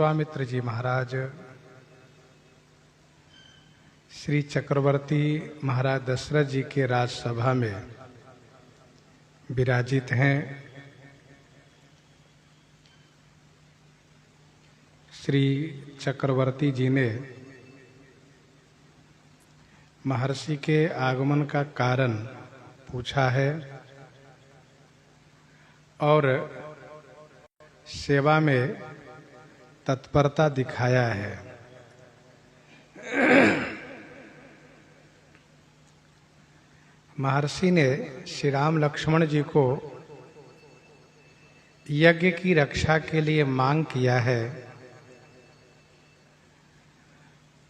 विश्वामित्र जी महाराज श्री चक्रवर्ती महाराज दशरथ जी के राजसभा में विराजित हैं। श्री चक्रवर्ती जी ने महर्षि के आगमन का कारण पूछा है और सेवा में तत्परता दिखाया है। महर्षि ने श्री राम लक्ष्मण जी को यज्ञ की रक्षा के लिए मांग किया है,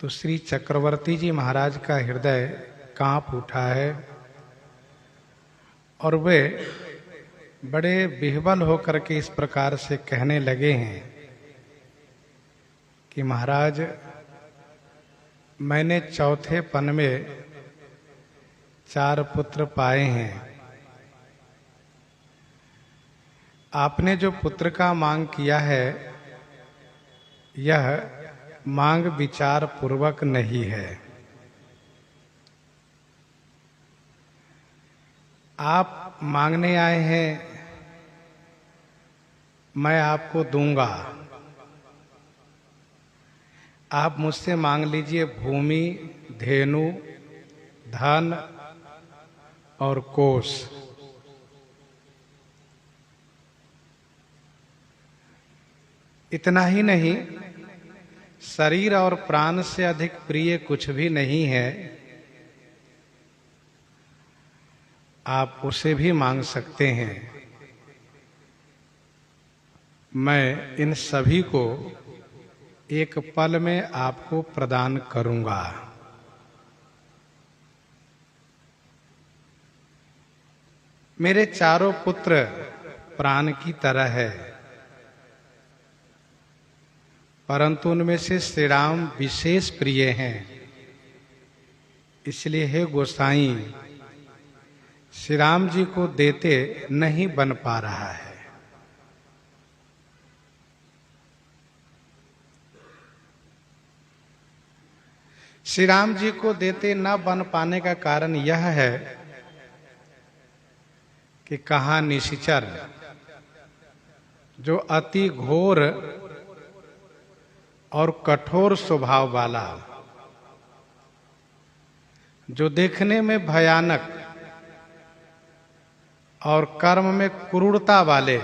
तो श्री चक्रवर्ती जी महाराज का हृदय कांप उठा है और वे बड़े विह्वल होकर के इस प्रकार से कहने लगे हैं कि महाराज, मैंने चौथे पन में 4 पुत्र पाए हैं। आपने जो पुत्र का मांग किया है यह मांग विचार पूर्वक नहीं है। आप मांगने आए हैं, मैं आपको दूंगा। आप मुझसे मांग लीजिए भूमि, धेनु, धन और कोष। इतना ही नहीं, शरीर और प्राण से अधिक प्रिय कुछ भी नहीं है। आप उसे भी मांग सकते हैं। मैं इन सभी को एक पल में आपको प्रदान करूंगा। मेरे चारों पुत्र प्राण की तरह है, परंतु उनमें से श्री राम विशेष प्रिय हैं। इसलिए हे गोसाई, श्री राम जी को देते नहीं बन पा रहा है। श्री राम जी को देते न बन पाने का कारण यह है कि कहाँ निशिचर, जो अति घोर और कठोर स्वभाव वाला, जो देखने में भयानक और कर्म में क्रूरता वाले,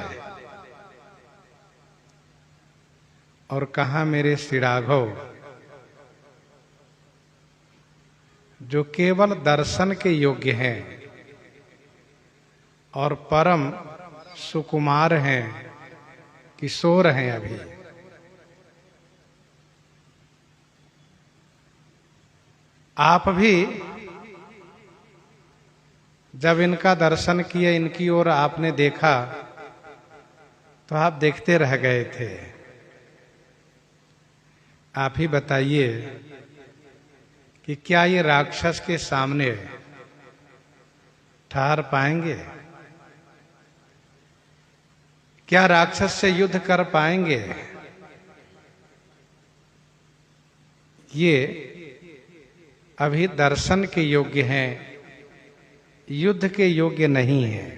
और कहाँ मेरे श्री राघव, जो केवल दर्शन के योग्य हैं और परम सुकुमार हैं, किशोर हैं। अभी आप भी जब इनका दर्शन किए, इनकी ओर आपने देखा, तो आप देखते रह गए थे। आप ही बताइए कि क्या ये राक्षस के सामने ठहर पाएंगे? क्या राक्षस से युद्ध कर पाएंगे? ये अभी दर्शन के योग्य हैं, युद्ध के योग्य नहीं हैं।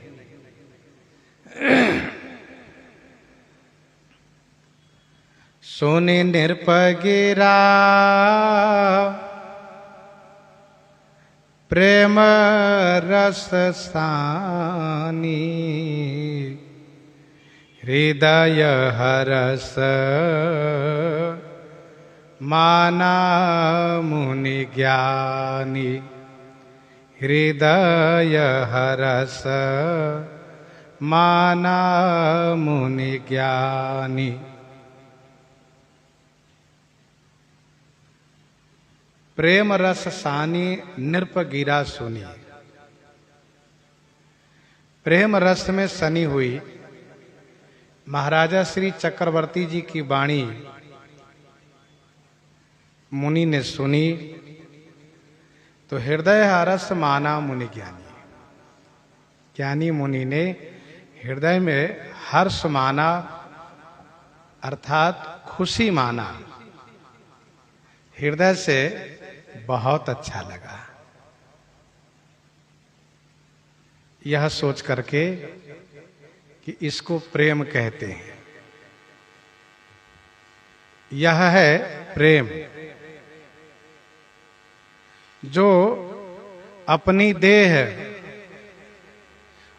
सोने निरपगिरा प्रेम रस सानी, हृदय हरस माना मुनि ज्ञानी। हृदय हरस माना मुनि ज्ञानी। प्रेम रस सानी नृप गिरा सुनी। प्रेम रस में सनी हुई महाराजा श्री चक्रवर्ती जी की वाणी मुनि ने सुनी, तो हृदय हरस माना मुनि ज्ञानी। ज्ञानी मुनि ने हृदय में हर्ष माना, अर्थात खुशी माना, हृदय से बहुत अच्छा लगा, यह सोच करके कि इसको प्रेम कहते हैं। यह है प्रेम, जो अपनी देह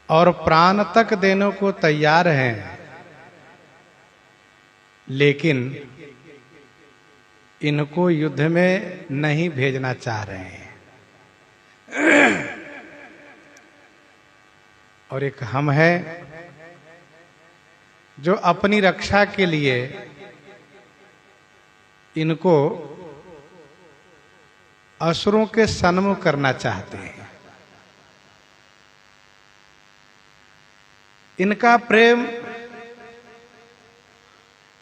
और प्राण तक देने को तैयार हैं, लेकिन इनको युद्ध में नहीं भेजना चाह रहे हैं। और एक हम है जो अपनी रक्षा के लिए इनको असुरों के सन्मुख करना चाहते हैं। इनका प्रेम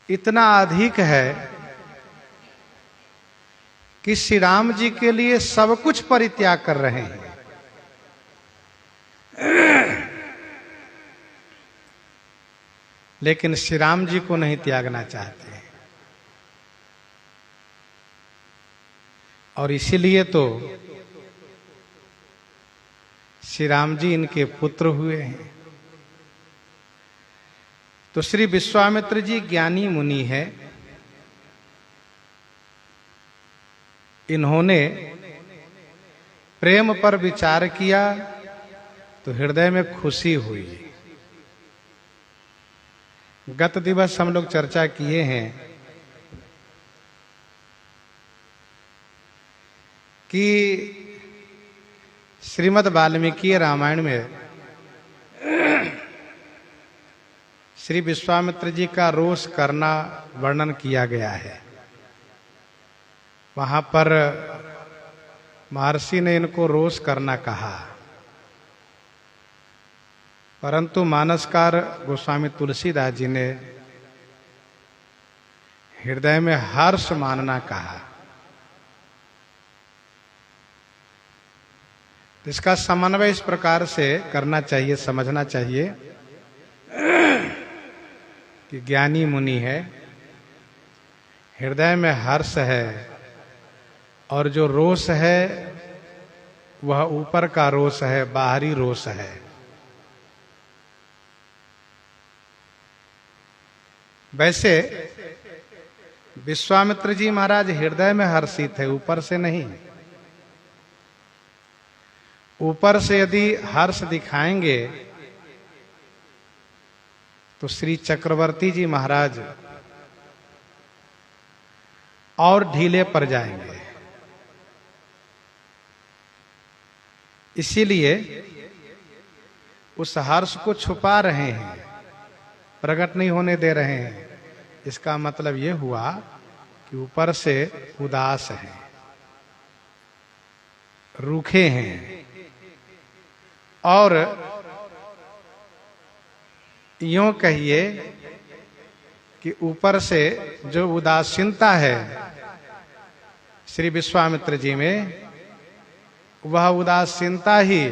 इतना अधिक है कि श्री राम जी के लिए सब कुछ परित्याग कर रहे हैं। लेकिन श्री राम जी को नहीं त्यागना चाहते हैं। और इसीलिए तो श्री राम जी इनके पुत्र हुए हैं। तो श्री विश्वामित्र जी ज्ञानी मुनि है, इन्होंने प्रेम पर विचार किया तो हृदय में खुशी हुई। गत दिवस हम लोग चर्चा किए हैं कि श्रीमद् वाल्मीकि रामायण में श्री विश्वामित्र जी का रोष करना वर्णन किया गया है। वहां पर महर्षि ने इनको रोष करना कहा, परंतु मानसकार गोस्वामी तुलसीदास जी ने हृदय में हर्ष मानना कहा। इसका समन्वय इस प्रकार से करना चाहिए, समझना चाहिए कि ज्ञानी मुनि है, हृदय में हर्ष है, और जो रोष है वह ऊपर का रोष है, बाहरी रोष है। वैसे विश्वामित्र जी महाराज हृदय में हर्षित है, ऊपर से नहीं। ऊपर से यदि हर्ष दिखाएंगे तो श्री चक्रवर्ती जी महाराज और ढीले पड़ जाएंगे। इसीलिए उस हर्ष को छुपा रहे हैं, प्रकट नहीं होने दे रहे हैं। इसका मतलब यह हुआ कि ऊपर से उदास हैं, रूखे हैं, और यूं कहिए कि ऊपर से जो उदासीनता है श्री विश्वामित्र जी में, वह उदासीनता ही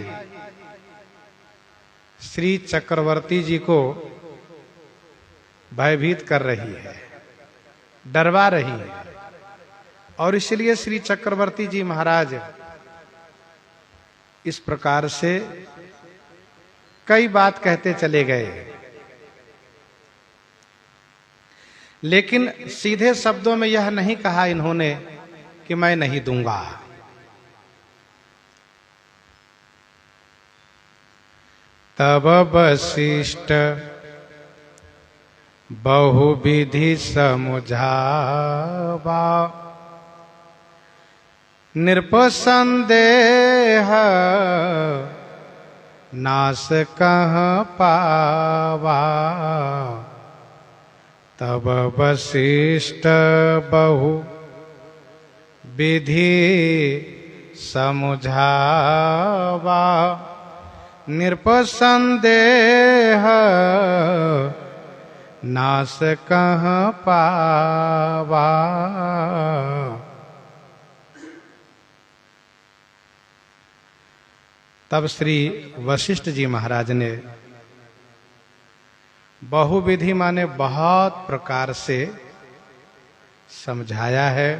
श्री चक्रवर्ती जी को भयभीत कर रही है, डरवा रही है। और इसलिए श्री चक्रवर्ती जी महाराज इस प्रकार से कई बात कहते चले गए, लेकिन सीधे शब्दों में यह नहीं कहा इन्होंने कि मैं नहीं दूंगा। तब वशिष्ठ बहुविधि समुझावा, नृपसंदेह नास कहाँ पावा। तब वशिष्ठ बहु विधि समुझावा, नृपसंदेह नास कहाँ पावा। तब श्री वशिष्ठ जी महाराज ने बहुविधि माने बहुत प्रकार से समझाया है।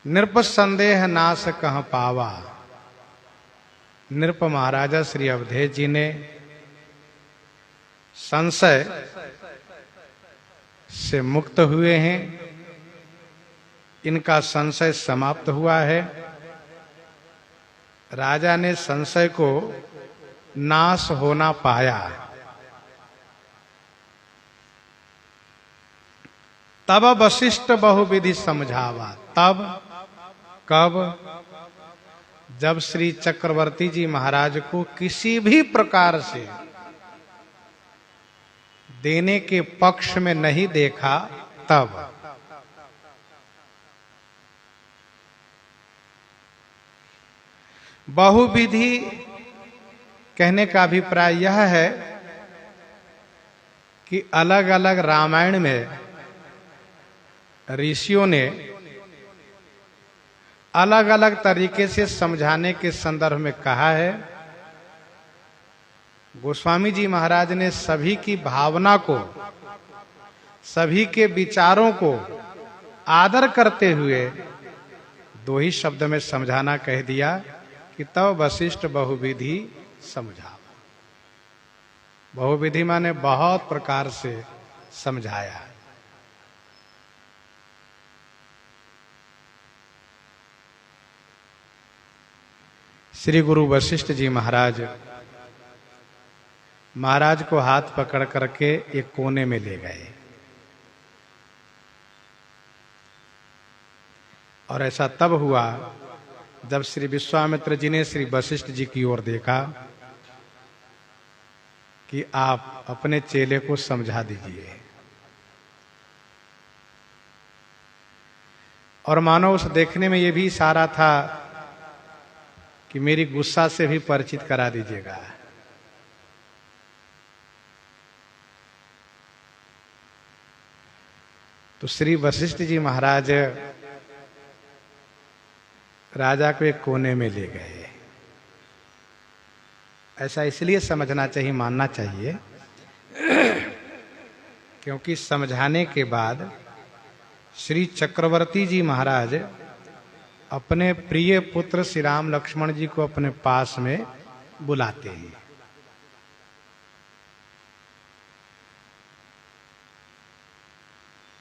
नृप संदेह नाश कह पावा। नृप महाराजा श्री अवधेश जी ने संशय से मुक्त हुए हैं। इनका संशय समाप्त हुआ है। राजा ने संशय को नाश होना पाया। तब वशिष्ठ बहुविधि समझावा। तब कब? जब श्री चक्रवर्ती जी महाराज को किसी भी प्रकार से देने के पक्ष में नहीं देखा, तब। बहुविधि कहने का अभिप्राय यह है कि अलग अलग रामायण में ऋषियों ने अलग अलग तरीके से समझाने के संदर्भ में कहा है। गोस्वामी जी महाराज ने सभी की भावना को, सभी के विचारों को आदर करते हुए दो ही शब्द में समझाना कह दिया कि तब वशिष्ठ बहुविधि समझावा। बहुविधि माने बहुत प्रकार से समझाया। श्री गुरु वशिष्ठ जी महाराज को हाथ पकड़ करके एक कोने में ले गए और ऐसा तब हुआ जब श्री विश्वामित्र जी ने श्री वशिष्ठ जी की ओर देखा कि आप अपने चेले को समझा दीजिए। और मानो उस देखने में यह भी इशारा था कि मेरी गुस्सा से भी परिचित करा दीजिएगा। तो श्री वशिष्ठ जी महाराज राजा को एक कोने में ले गए। ऐसा इसलिए समझना चाहिए, मानना चाहिए, क्योंकि समझाने के बाद श्री चक्रवर्ती जी महाराज अपने प्रिय पुत्र श्री राम लक्ष्मण जी को अपने पास में बुलाते हैं।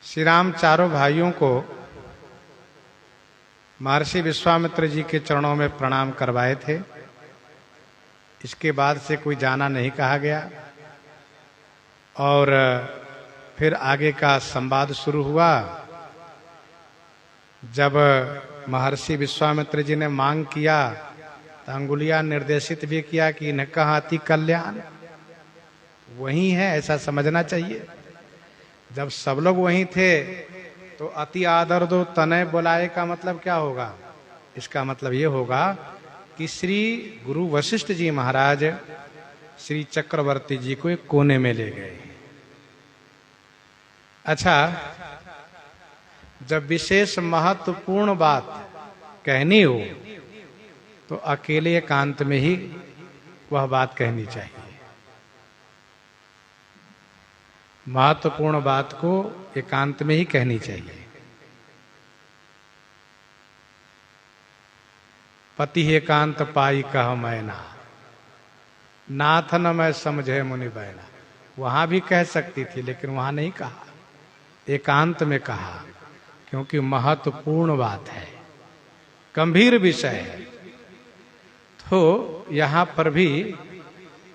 श्री राम चारों भाइयों को महर्षि विश्वामित्र जी के चरणों में प्रणाम करवाए थे। इसके बाद से कोई जाना नहीं कहा गया और फिर आगे का संवाद शुरू हुआ। जब महर्षि विश्वामित्र जी ने मांग किया तो अंगुलियां निर्देशित भी किया कि इन्हें कहा अति कल्याण वही है, ऐसा समझना चाहिए। जब सब लोग वहीं थे तो अति आदर दो तनय बुलाए का मतलब क्या होगा? इसका मतलब ये होगा कि श्री गुरु वशिष्ठ जी महाराज श्री चक्रवर्ती जी को एक कोने में ले गए। अच्छा, जब विशेष महत्वपूर्ण बात कहनी हो तो अकेले एकांत में ही वह बात कहनी चाहिए। महत्वपूर्ण बात को एकांत में ही कहनी चाहिए। पति एकांत पाई कह मैना, नाथ न मैं समझे मुनि बैना। वहां भी कह सकती थी लेकिन वहां नहीं कहा, एकांत में कहा, क्योंकि महत्वपूर्ण बात है, गंभीर विषय है। तो यहां पर भी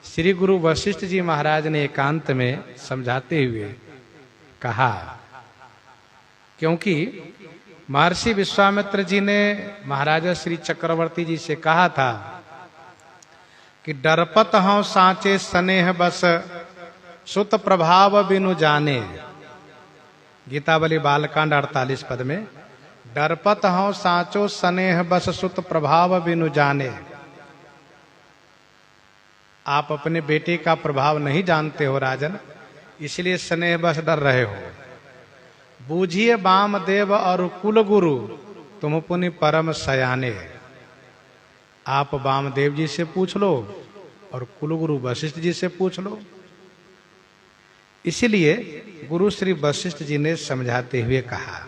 श्री गुरु वशिष्ठ जी महाराज ने एकांत में समझाते हुए कहा, क्योंकि महर्षि विश्वामित्र जी ने महाराजा श्री चक्रवर्ती जी से कहा था कि डरपत हूं सांचे स्नेह बस सुत प्रभाव बिनु जाने। गीतावली बालकांड 48 पद में, डरपत हूं सांचो स्नेह बस सुत प्रभाव बिनु जाने। आप अपने बेटे का प्रभाव नहीं जानते हो राजन, इसलिए स्नेह बस डर रहे हो। बूझिए वामदेव और कुल गुरु तुम पुनि परम सयाने। आप वामदेव जी से पूछ लो और कुलगुरु वशिष्ठ जी से पूछ लो। इसीलिए गुरु श्री वशिष्ठ जी ने समझाते हुए कहा,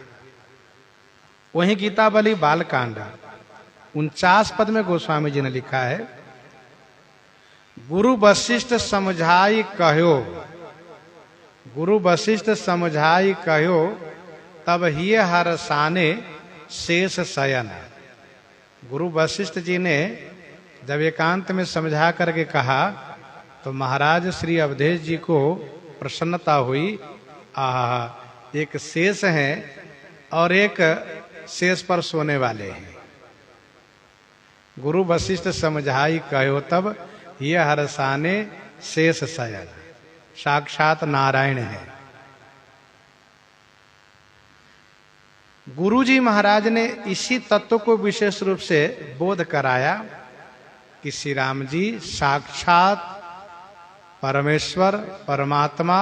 वहीं गीतावली बालकांड 49 पद में गोस्वामी जी ने लिखा है, गुरु वशिष्ठ समझाई कहो, गुरु वशिष्ठ समझाई कहो, तब ही हरसाने शेष शयन। गुरु वशिष्ठ जी ने जब एकांत में समझा करके कहा तो महाराज श्री अवधेश जी को प्रसन्नता हुई। एक शेष है और एक शेष पर सोने वाले हैं। गुरु वशिष्ठ समझाई कहो, तब ये हरसाने शेष शयन, साक्षात नारायण है। गुरु जी महाराज ने इसी तत्व को विशेष रूप से बोध कराया कि श्री राम जी साक्षात परमेश्वर परमात्मा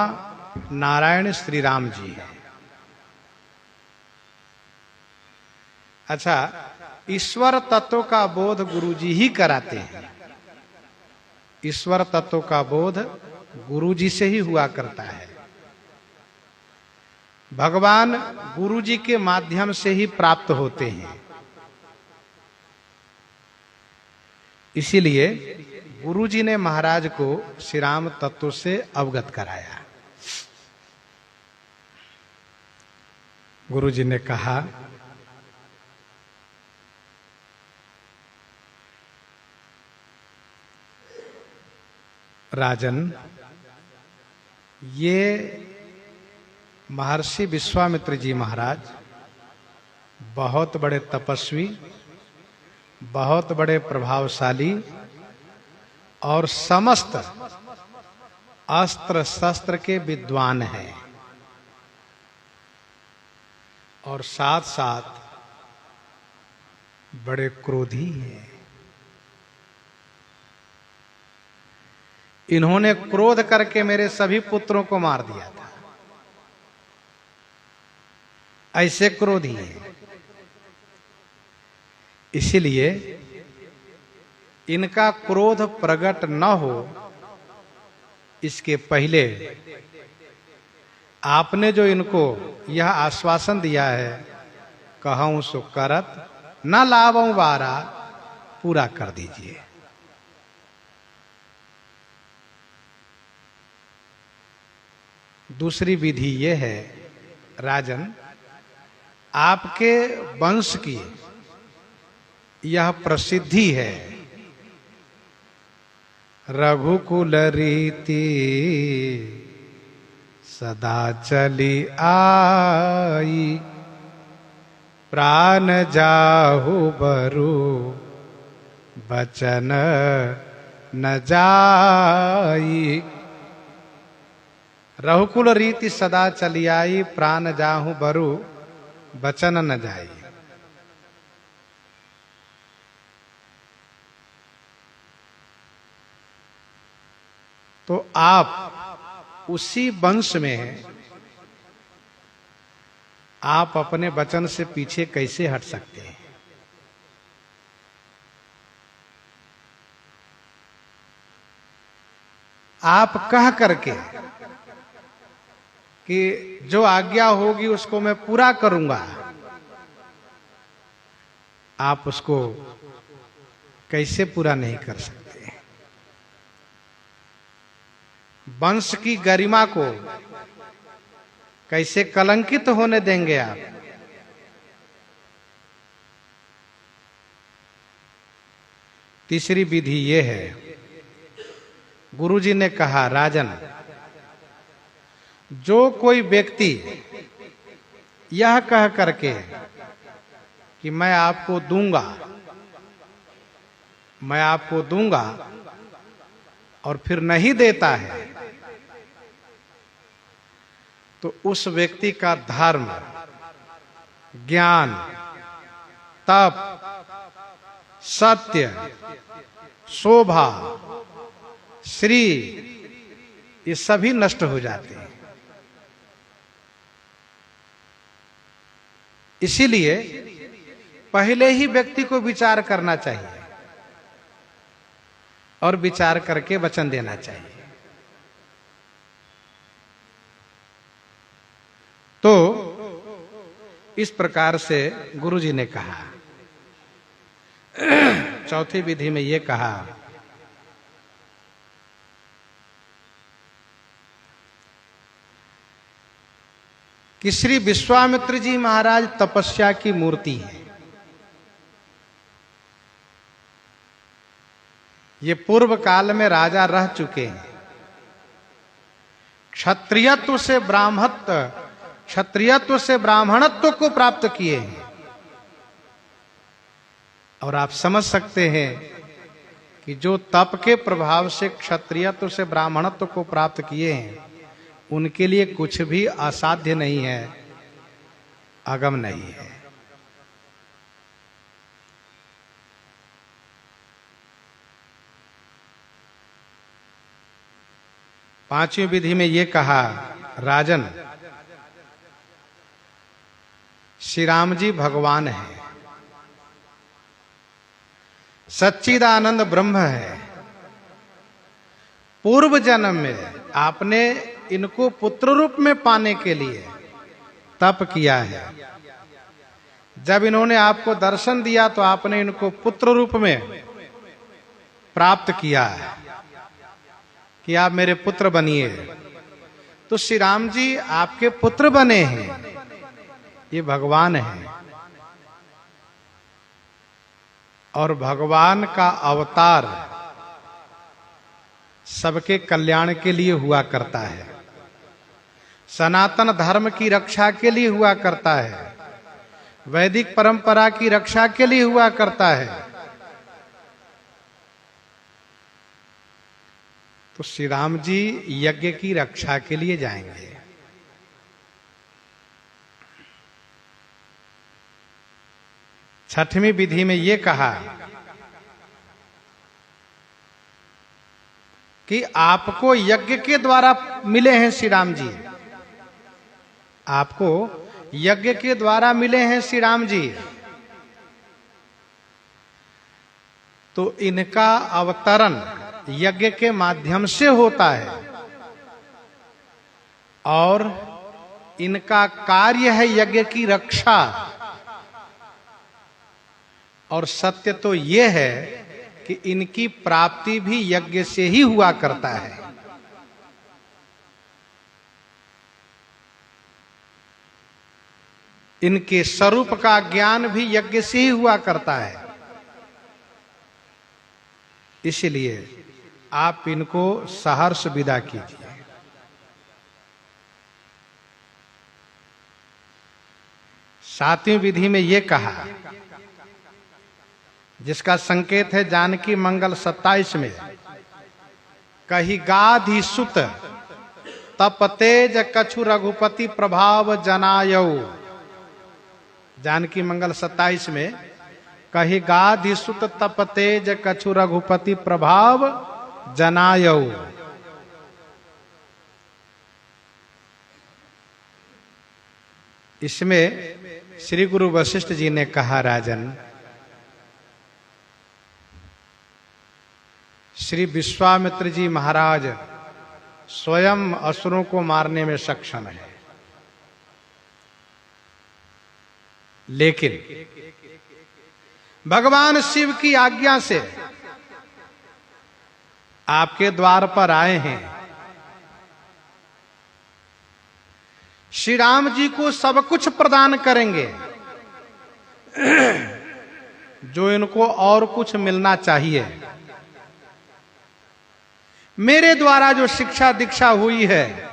नारायण श्री राम जी हैं। अच्छा, ईश्वर तत्व का बोध गुरु जी ही कराते हैं। ईश्वर तत्व का बोध गुरु जी से ही हुआ करता है। भगवान गुरु जी के माध्यम से ही प्राप्त होते हैं। इसीलिए गुरु जी ने महाराज को श्री राम तत्व से अवगत कराया। गुरु जी ने कहा, राजन, ये महर्षि विश्वामित्र जी महाराज बहुत बड़े तपस्वी, बहुत बड़े प्रभावशाली और समस्त अस्त्र शस्त्र के विद्वान हैं, और साथ साथ बड़े क्रोधी हैं। इन्होंने क्रोध करके मेरे सभी पुत्रों को मार दिया था। ऐसे क्रोधी हैं। इसीलिए इनका क्रोध प्रकट न हो, इसके पहले आपने जो इनको यह आश्वासन दिया है, कहूं सो करत न लावऊं वारा, पूरा कर दीजिए। दूसरी विधि यह है, राजन, आपके वंश की यह प्रसिद्धि है, रघुकुल रीति सदा चली आई, प्राण जाहु बरु बचन न जाई। रघुकुल रीति सदा चली आई, प्राण जाहु बरु बचन न जाई। तो आप उसी वंश में हैं, आप अपने वचन से पीछे कैसे हट सकते हैं? आप कह करके कि जो आज्ञा होगी उसको मैं पूरा करूंगा, आप उसको कैसे पूरा नहीं कर सकते? वंश की गरिमा को कैसे कलंकित होने देंगे आप? तीसरी विधि यह है, गुरुजी ने कहा, राजन, जो कोई व्यक्ति यह कह करके कि मैं आपको दूंगा, मैं आपको दूंगा, और फिर नहीं देता है, तो उस व्यक्ति का धर्म, ज्ञान, तप, सत्य, शोभा, श्री, ये सभी नष्ट हो जाते हैं। इसीलिए पहले ही व्यक्ति को विचार करना चाहिए और विचार करके वचन देना चाहिए। तो इस प्रकार से गुरु जी ने कहा। चौथी विधि में ये कहा कि श्री विश्वामित्र जी महाराज तपस्या की मूर्ति है। ये पूर्व काल में राजा रह चुके हैं। क्षत्रियत्व से ब्राह्मणत्व को प्राप्त किए हैं। और आप समझ सकते हैं कि जो तप के प्रभाव से क्षत्रियत्व से ब्राह्मणत्व को प्राप्त किए हैं, उनके लिए कुछ भी असाध्य नहीं है, अगम नहीं है। पांचवी विधि में ये कहा, राजन श्री राम जी भगवान है, सच्चिदानंद ब्रह्म है। पूर्व जन्म में आपने इनको पुत्र रूप में पाने के लिए तप किया है। जब इन्होंने आपको दर्शन दिया तो आपने इनको पुत्र रूप में प्राप्त किया है कि आप मेरे पुत्र बनिए। तो श्री राम जी आपके पुत्र बने हैं, ये भगवान है। और भगवान का अवतार सबके कल्याण के लिए हुआ करता है, सनातन धर्म की रक्षा के लिए हुआ करता है, वैदिक परंपरा की रक्षा के लिए हुआ करता है। तो श्री राम जी यज्ञ की रक्षा के लिए जाएंगे। छठवीं विधि में ये कहा कि आपको यज्ञ के द्वारा मिले हैं श्री राम जी, आपको यज्ञ के द्वारा मिले हैं श्री राम जी। तो इनका अवतरण यज्ञ के माध्यम से होता है और इनका कार्य है यज्ञ की रक्षा। और सत्य तो यह है कि इनकी प्राप्ति भी यज्ञ से ही हुआ करता है। इनके स्वरूप का ज्ञान भी यज्ञ से ही हुआ करता है। इसलिए आप इनको सहर्ष विदा कीजिए। सातवीं विधि में यह कहा, जिसका संकेत है जानकी मंगल 27 में, कही गाधि सुत तप तेज कछु रघुपति प्रभाव जनायऊ। जानकी मंगल 27 में, कही गाधि सुत तप तेज कछु रघुपति प्रभाव जनायऊ। इसमें श्री गुरु वशिष्ठ जी ने कहा, राजन श्री विश्वामित्र जी महाराज स्वयं असुरों को मारने में सक्षम है, लेकिन भगवान शिव की आज्ञा से आपके द्वार पर आए हैं। श्री राम जी को सब कुछ प्रदान करेंगे जो इनको और कुछ मिलना चाहिए। मेरे द्वारा जो शिक्षा दीक्षा हुई है,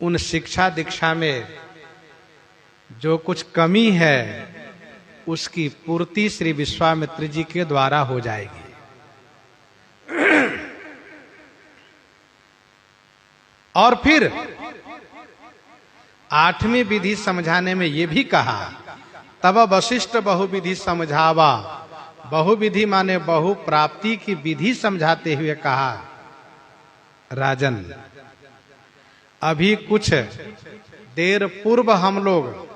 उन शिक्षा दीक्षा में जो कुछ कमी है उसकी पूर्ति श्री विश्वामित्र जी के द्वारा हो जाएगी। और फिर आठवीं विधि समझाने में यह भी कहा, तब वशिष्ठ बहुविधि समझावा। बहुविधि माने बहु प्राप्ति की विधि समझाते हुए कहा, राजन अभी कुछ देर पूर्व हम लोग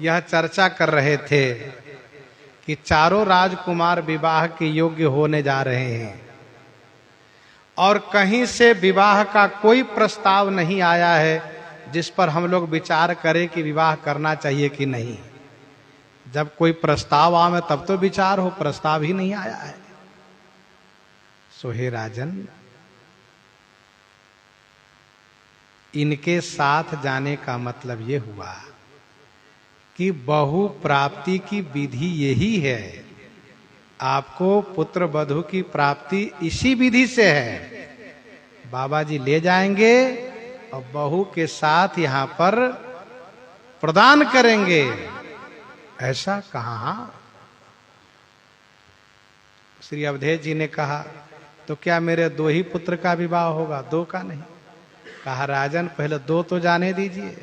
यह चर्चा कर रहे थे कि चारों राजकुमार विवाह के योग्य होने जा रहे हैं और कहीं से विवाह का कोई प्रस्ताव नहीं आया है जिस पर हम लोग विचार करें कि विवाह करना चाहिए कि नहीं। जब कोई प्रस्ताव आवे तब तो विचार हो, प्रस्ताव ही नहीं आया है। सो हे राजन, इनके साथ जाने का मतलब ये हुआ कि बहु प्राप्ति की विधि यही है। आपको पुत्र वधू की प्राप्ति इसी विधि से है। बाबा जी ले जाएंगे और बहू के साथ यहां पर प्रदान करेंगे। ऐसा कहा? श्री अवधेश जी ने कहा, तो क्या मेरे 2 ही पुत्र का विवाह होगा, 2 का नहीं? कहा राजन पहले 2 तो जाने दीजिए,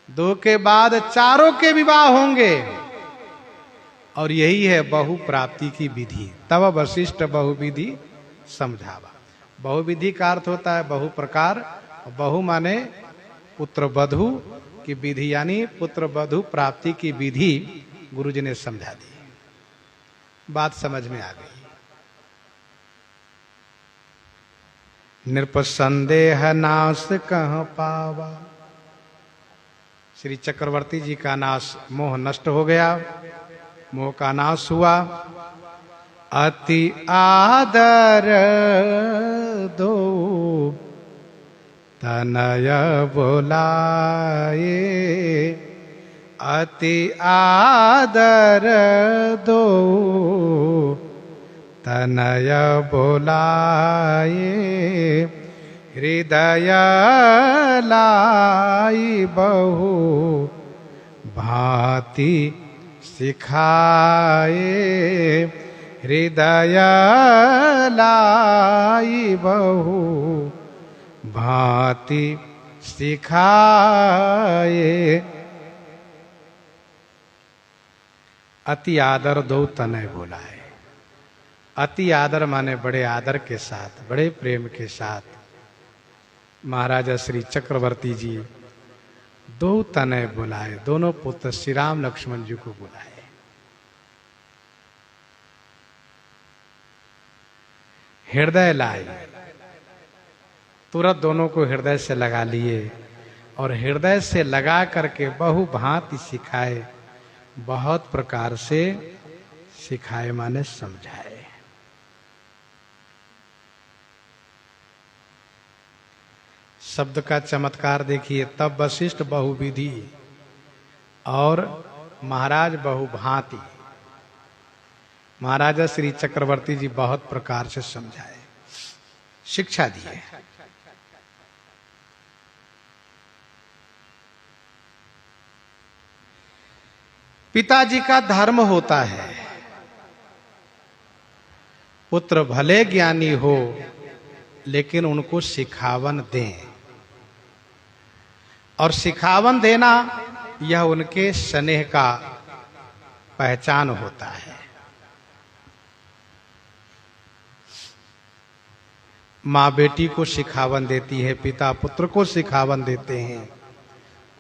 2 के बाद 4 के विवाह होंगे। और यही है बहु प्राप्ति की विधि। तब वशिष्ठ बहुविधि समझावा। बहुविधि का अर्थ होता है बहु प्रकार। बहु माने पुत्र वधू की विधि, यानी पुत्र वधू प्राप्ति की विधि गुरुजी ने समझा दी। बात समझ में आ गई। निरपसंदेह नाश कहाँ पावा। श्री चक्रवर्ती जी का नाश, मोह नष्ट हो गया, मोह का नाश हुआ। अति आदर दो तनय बोलाए, अति आदर दो तनय बोलाए, हृदय लाई बहु भांति सिखाए, हृदय लाई बहु भांति सिखाए। अति आदर दो तनय बोलाए। अति आदर माने बड़े आदर के साथ, बड़े प्रेम के साथ महाराजा श्री चक्रवर्ती जी 2 तनय बुलाए। दोनों पुत्र श्री राम लक्ष्मण जी को बुलाए। हृदय लाए, तुरंत दोनों को हृदय से लगा लिए और हृदय से लगा करके बहु भांति सिखाए। बहुत प्रकार से सिखाए माने समझाए। शब्द का चमत्कार देखिए। तब वशिष्ठ बहुविधि और महाराज बहुभांति, महाराजा श्री चक्रवर्ती जी बहुत प्रकार से समझाए, शिक्षा दिए। पिताजी का धर्म होता है पुत्र भले ज्ञानी हो लेकिन उनको सिखावन दें, और सिखावन देना यह उनके स्नेह का पहचान होता है। माँ बेटी को सिखावन देती है, पिता पुत्र को सिखावन देते हैं,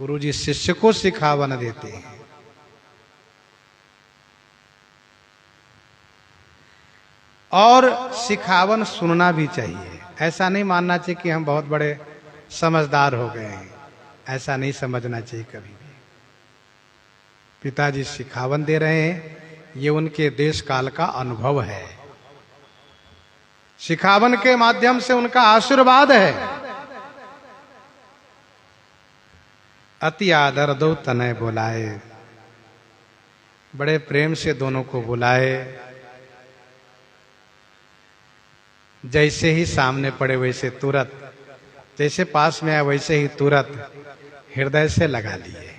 गुरुजी शिष्य को सिखावन देते हैं। और सिखावन सुनना भी चाहिए। ऐसा नहीं मानना चाहिए कि हम बहुत बड़े समझदार हो गए हैं, ऐसा नहीं समझना चाहिए कभी भी। पिताजी सिखावन दे रहे हैं, ये उनके देश काल का अनुभव है। सिखावन के माध्यम से उनका आशीर्वाद है। अति आदर दो तनय बुलाए, बड़े प्रेम से दोनों को बुलाए। जैसे ही सामने पड़े वैसे तुरंत, जैसे पास में आए वैसे ही तुरंत हृदय से लगा लिए।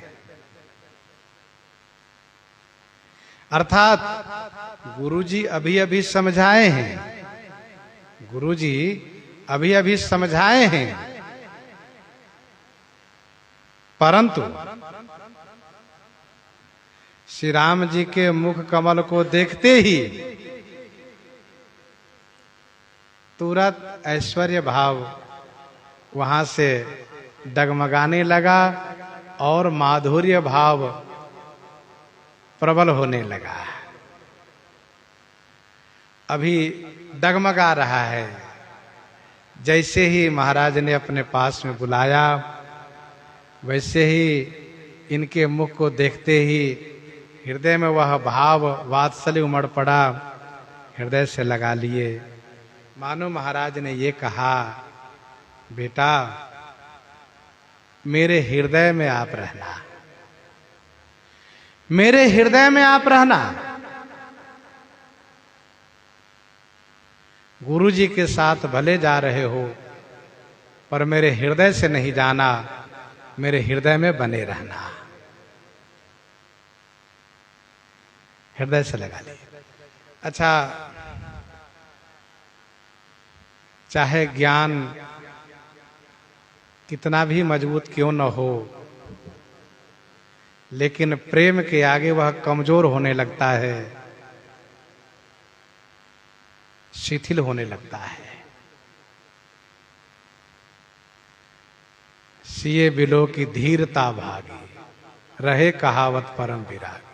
अर्थात गुरुजी अभी अभी समझाए हैं, गुरुजी अभी अभी समझाए हैं, परंतु श्री राम जी के मुख कमल को देखते ही तुरंत ऐश्वर्य भाव वहां से डगमगाने लगा और माधुर्य भाव प्रबल होने लगा। अभी डगमगा रहा है, जैसे ही महाराज ने अपने पास में बुलाया, वैसे ही इनके मुख को देखते ही हृदय में वह भाव वात्सल्य उमड़ पड़ा, हृदय से लगा लिए। मानो महाराज ने ये कहा, बेटा मेरे हृदय में आप रहना, मेरे हृदय में आप रहना। गुरु जी के साथ भले जा रहे हो, पर मेरे हृदय से नहीं जाना, मेरे हृदय में बने रहना। हृदय से लगा लिए। अच्छा, चाहे ज्ञान कितना भी मजबूत क्यों न हो, लेकिन प्रेम के आगे वह कमजोर होने लगता है, शिथिल होने लगता है। सिए बिलो की धीरता भागी, रहे कहावत परम विरागी।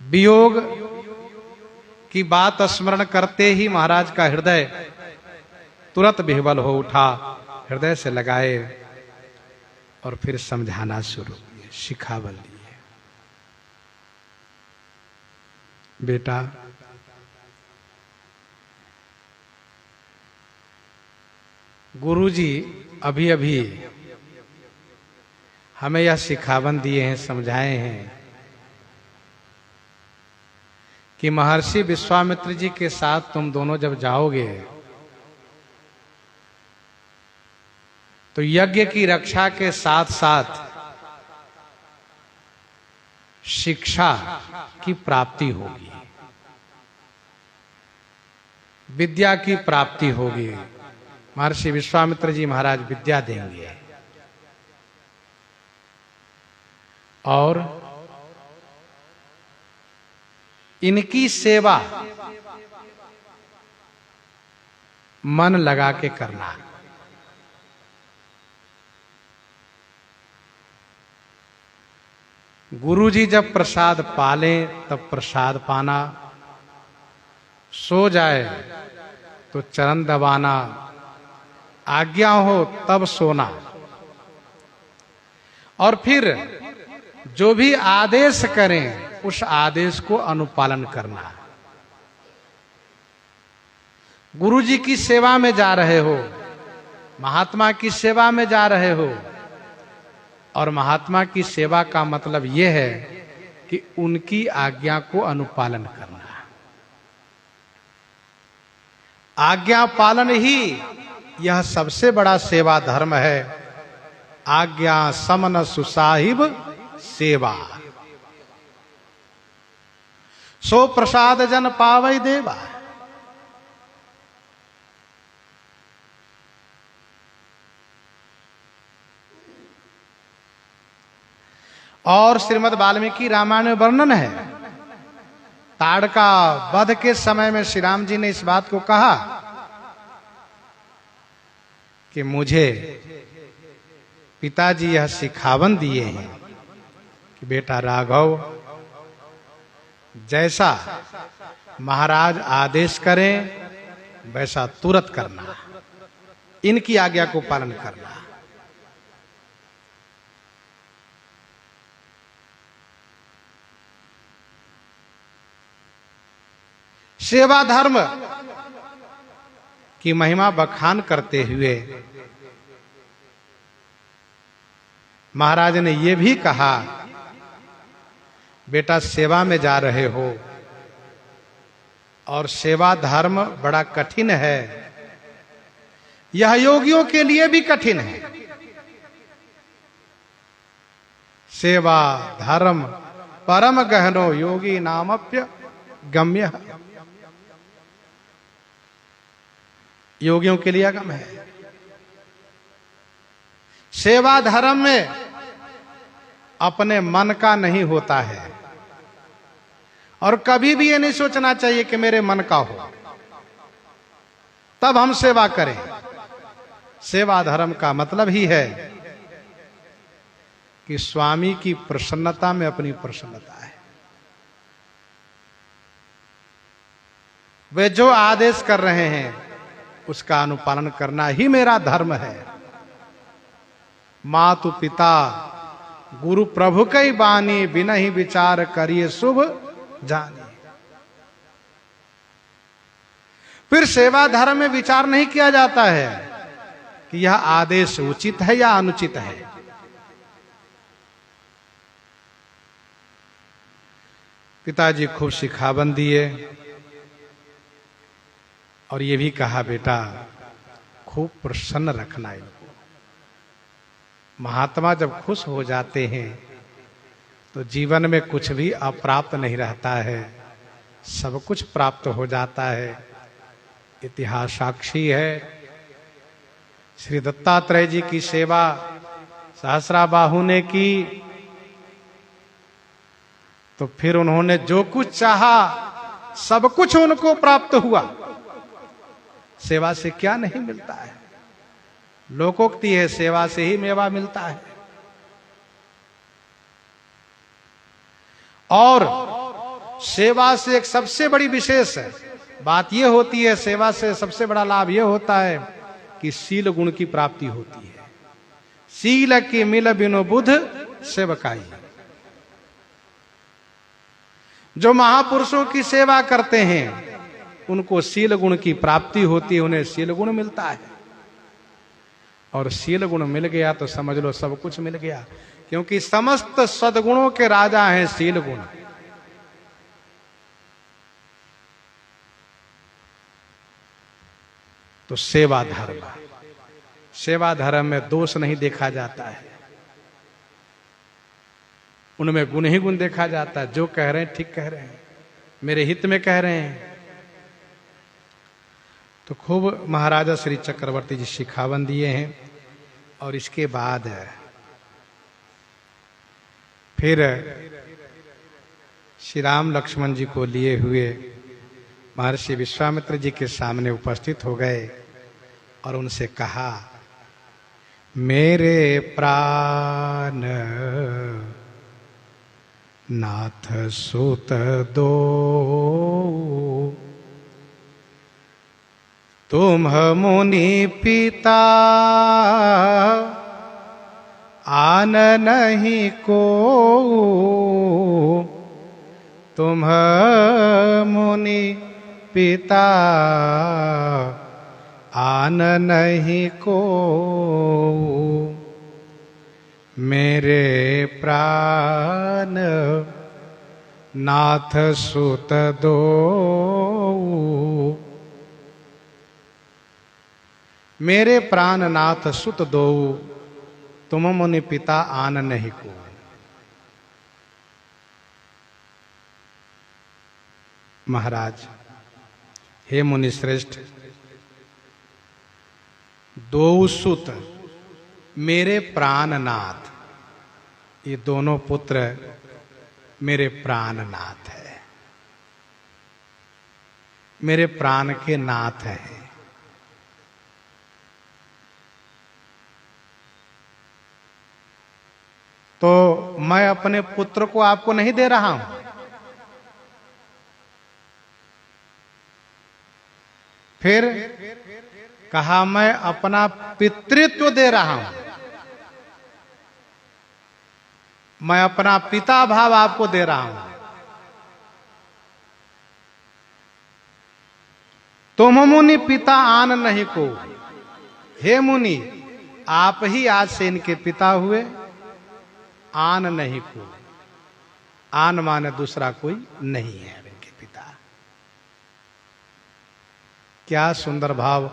वियोग की बात स्मरण करते ही महाराज का हृदय तुरंत विह्वल हो उठा, हृदय से लगाए और फिर समझाना शुरू किए, शिखावन लिए। बेटा गुरुजी अभी अभी हमें यह शिखावन दिए हैं, समझाए हैं कि महर्षि विश्वामित्र जी के साथ तुम दोनों जब जाओगे तो यज्ञ की रक्षा के साथ साथ शिक्षा की प्राप्ति होगी, विद्या की प्राप्ति होगी। महर्षि विश्वामित्र जी महाराज विद्या देंगे और इनकी सेवा मन लगा के करना। गुरु जी जब प्रसाद पालें तब प्रसाद पाना, सो जाए तो चरण दबाना, आज्ञा हो तब सोना, और फिर जो भी आदेश करें उस आदेश को अनुपालन करना। गुरु जी की सेवा में जा रहे हो, महात्मा की सेवा में जा रहे हो, और महात्मा की सेवा का मतलब यह है कि उनकी आज्ञा को अनुपालन करना। आज्ञा पालन ही यह सबसे बड़ा सेवा धर्म है। आज्ञा समन सुसाहिब सेवा, सो प्रसाद जन पावै देवा। और श्रीमद् वाल्मीकि रामायण में वर्णन है, ताड़का वध के समय में श्री राम जी ने इस बात को कहा कि मुझे पिताजी यह सिखावन दिए हैं कि बेटा राघव, जैसा महाराज आदेश करें वैसा तुरंत करना, इनकी आज्ञा को पालन करना। सेवा धर्म की महिमा बखान करते हुए महाराज ने यह भी कहा, बेटा सेवा में जा रहे हो और सेवा धर्म बड़ा कठिन है, यह योगियों के लिए भी कठिन है। सेवा धर्म परम गहनो योगी नामप्य गम्य, योगियों के लिए अगम है। सेवा धर्म में अपने मन का नहीं होता है, और कभी भी ये नहीं सोचना चाहिए कि मेरे मन का हो तब हम सेवा करें। सेवा धर्म का मतलब ही है कि स्वामी की प्रसन्नता में अपनी प्रसन्नता है। वे जो आदेश कर रहे हैं उसका अनुपालन करना ही मेरा धर्म है। मातु पिता गुरु प्रभु कई बानी, बिना ही विचार करिए शुभ जानी। फिर सेवा धर्म में विचार नहीं किया जाता है कि यह आदेश उचित है या अनुचित है। पिताजी खूब सिखावन दिए और ये भी कहा, बेटा खूब प्रसन्न रखना इनको। महात्मा जब खुश हो जाते हैं तो जीवन में कुछ भी अप्राप्त नहीं रहता है, सब कुछ प्राप्त हो जाता है। इतिहास साक्षी है। श्री दत्तात्रेय जी की सेवा सहस्राबाहु ने की तो फिर उन्होंने जो कुछ चाहा सब कुछ उनको प्राप्त हुआ। सेवा से क्या नहीं मिलता है? लोकोक्ति है, सेवा से ही मेवा मिलता है। और सेवा से एक सबसे बड़ी विशेष बात यह होती है, सेवा से सबसे बड़ा लाभ यह होता है कि शील गुण की प्राप्ति होती है। शील के मिल बिनु बुध सेवकाई। जो महापुरुषों की सेवा करते हैं उनको शील गुण की प्राप्ति होती है, उन्हें शील गुण मिलता है। और शील गुण मिल गया तो समझ लो सब कुछ मिल गया, क्योंकि समस्त सद्गुणों के राजा हैं शील गुण। तो सेवा धर्म, सेवा धर्म में दोष नहीं देखा जाता है, उनमें गुण ही गुण देखा जाता है। जो कह रहे हैं ठीक कह रहे हैं, मेरे हित में कह रहे हैं। तो खूब महाराजा श्री चक्रवर्ती जी शिखावन दिए हैं। और इसके बाद फिर श्री राम लक्ष्मण जी को लिए हुए महर्षि विश्वामित्र जी के सामने उपस्थित हो गए और उनसे कहा, मेरे प्राण नाथ सुत दो, तुम मुनि पिता आन नहीं को, तुम मुनि पिता आन नहीं को, मेरे प्राण नाथ सुत दो, मेरे प्राण नाथ सुत दो, तुम मुनि पिता आन नहीं को। महाराज, हे मुनि श्रेष्ठ, दो सुत मेरे प्राणनाथ, ये दोनों पुत्र मेरे प्राणनाथ है, मेरे प्राण के नाथ हैं। तो मैं अपने पुत्र को आपको नहीं दे रहा हूं, फिर कहा मैं अपना पितृत्व दे रहा हूं, मैं अपना पिता भाव आपको दे रहा हूं। तुम मुनि पिता आन नहीं को, हे मुनि आप ही आज से इनके पिता हुए, आन नहीं को। आन माने दूसरा कोई नहीं है इनके पिता। क्या सुंदर भाव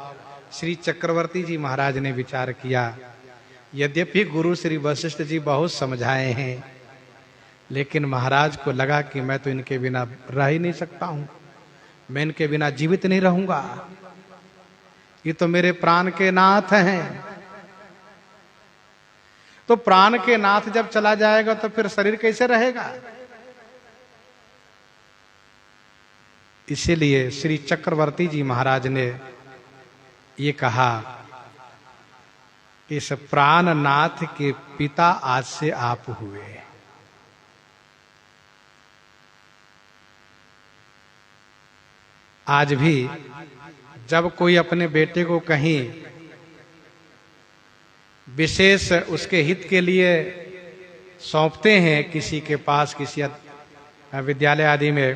श्री चक्रवर्ती जी महाराज ने विचार किया। यद्यपि गुरु श्री वशिष्ठ जी बहुत समझाए हैं, लेकिन महाराज को लगा कि मैं तो इनके बिना रह ही नहीं सकता हूं, मैं इनके बिना जीवित नहीं रहूंगा, ये तो मेरे प्राण के नाथ हैं। तो प्राण के नाथ जब चला जाएगा तो फिर शरीर कैसे रहेगा? इसीलिए श्री चक्रवर्ती जी महाराज ने ये कहा, इस प्राणनाथ के पिता आज से आप हुए। आज भी जब कोई अपने बेटे को कहीं विशेष उसके हित के लिए सौंपते हैं किसी के पास, किसी विद्यालय आदि में,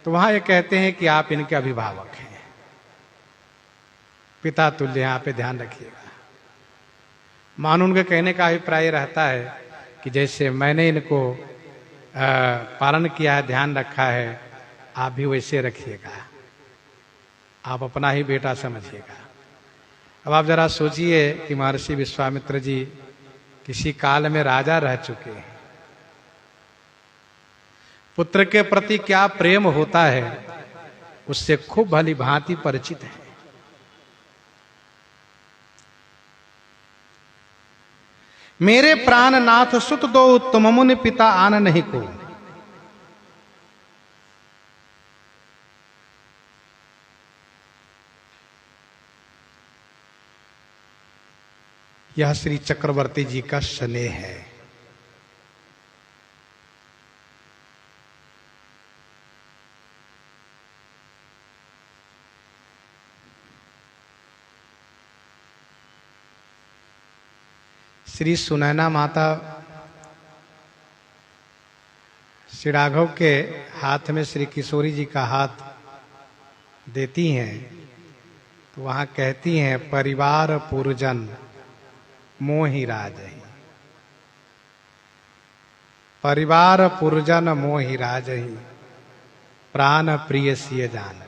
तो वहां ये कहते हैं कि आप इनके अभिभावक हैं, पिता तुल्य, यहाँ पे ध्यान रखिएगा। मानो उनके कहने का अभिप्राय रहता है कि जैसे मैंने इनको पालन किया है, ध्यान रखा है, आप भी वैसे रखिएगा, आप अपना ही बेटा समझिएगा। अब आप जरा सोचिए कि महर्षि विश्वामित्र जी किसी काल में राजा रह चुके हैं, पुत्र के प्रति क्या प्रेम होता है उससे खूब भली भांति परिचित है। मेरे प्राणनाथ सुत दो तुम मुनि पिता आन नहीं को। यह श्री चक्रवर्ती जी का स्नेह है। श्री सुनैना माता श्री राघव के हाथ में श्री किशोरी जी का हाथ देती हैं तो वहां कहती हैं, परिवार पुरजन मोहि राजहि, परिवार पुरजन मोहि राजहि, प्राण प्रिय सिय जान।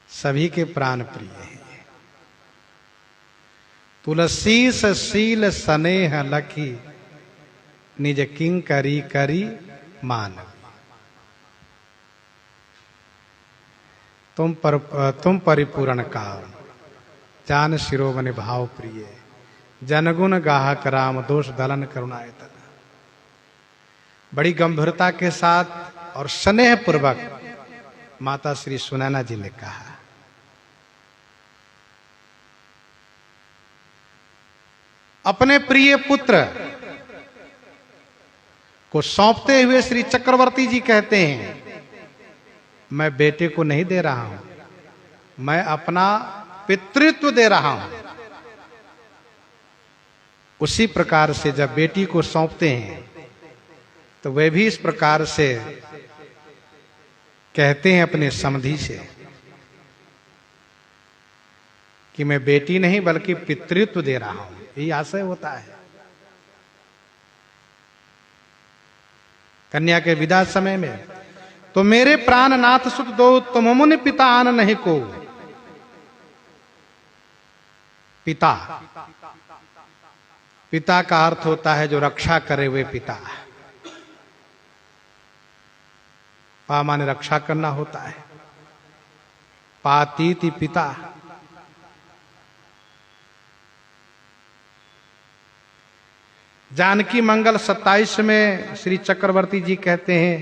सभी के प्राण प्रिय हैं। तुलसी शील स्नेह लखी, निज किंकरी करी मानव। तुम परिपूर्ण काल, जान शिरोमणि भाव प्रिय, जनगुण गाहक राम दोष दलन करुणायतन। बड़ी गंभीरता के साथ और स्नेह पूर्वक माता श्री सुनैना जी ने कहा। अपने प्रिय पुत्र को सौंपते हुए श्री चक्रवर्ती जी कहते हैं, मैं बेटे को नहीं दे रहा हूं, मैं अपना पितृत्व दे रहा हूं। उसी प्रकार से जब बेटी को सौंपते हैं तो वे भी इस प्रकार से कहते हैं अपने समधि से कि मैं बेटी नहीं बल्कि पितृत्व दे रहा हूं। यही आशय होता है। कन्या के विदा समय में तो मेरे प्राणनाथ सुत दो तुम मुनि पिता आन नहीं को। पिता, पिता का अर्थ होता है जो रक्षा करे हुए पिता। पा माने रक्षा करना होता है। पातीति पिता। जानकी मंगल 27 में श्री चक्रवर्ती जी कहते हैं,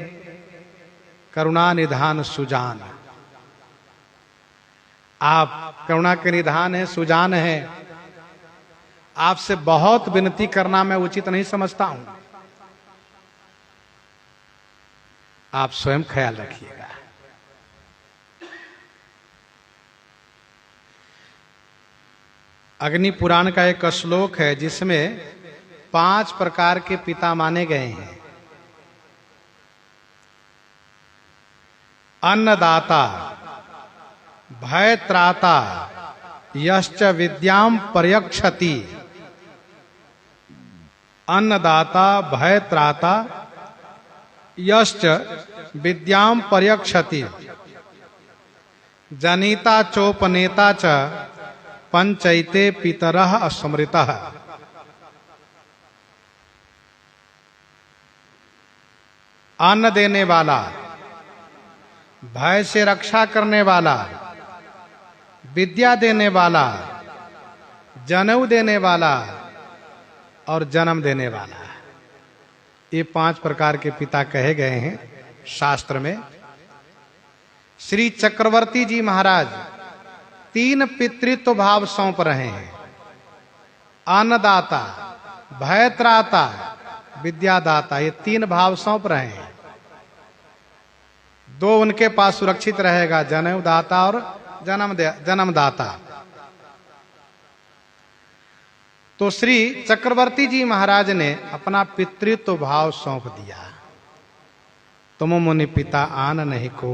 करुणा निधान सुजान। आप करुणा के निधान है, सुजान है। आपसे बहुत विनती करना मैं उचित नहीं समझता हूं, आप स्वयं ख्याल रखिएगा। अग्नि पुराण का एक श्लोक है जिसमें 5 प्रकार के पिता माने गए हैं। अन्नदाता, भयत्राता, यश्च विद्याम पर्यक्षति। अन्नदाता, भयत्राता, यश्च विद्याम पर्यक्षति। जनिता चोपनेता च पंचैते पितरः अस्मृतः। अन्न देने वाला, भय से रक्षा करने वाला, विद्या देने वाला, जनेऊ देने वाला और जन्म देने वाला। ये 5 प्रकार के पिता कहे गए हैं शास्त्र में। श्री चक्रवर्ती जी महाराज 3 पितृत्व भाव सौंप रहे हैं। अन्नदाता, भयत्राता, विद्यादाता, ये 3 भाव सौंप रहे हैं। दो उनके पास सुरक्षित रहेगा, जनेऊदाता और जन्मदाता। तो श्री चक्रवर्ती जी महाराज ने अपना पितृत्व भाव सौंप दिया। तुम मुनि पिता आन नहीं को,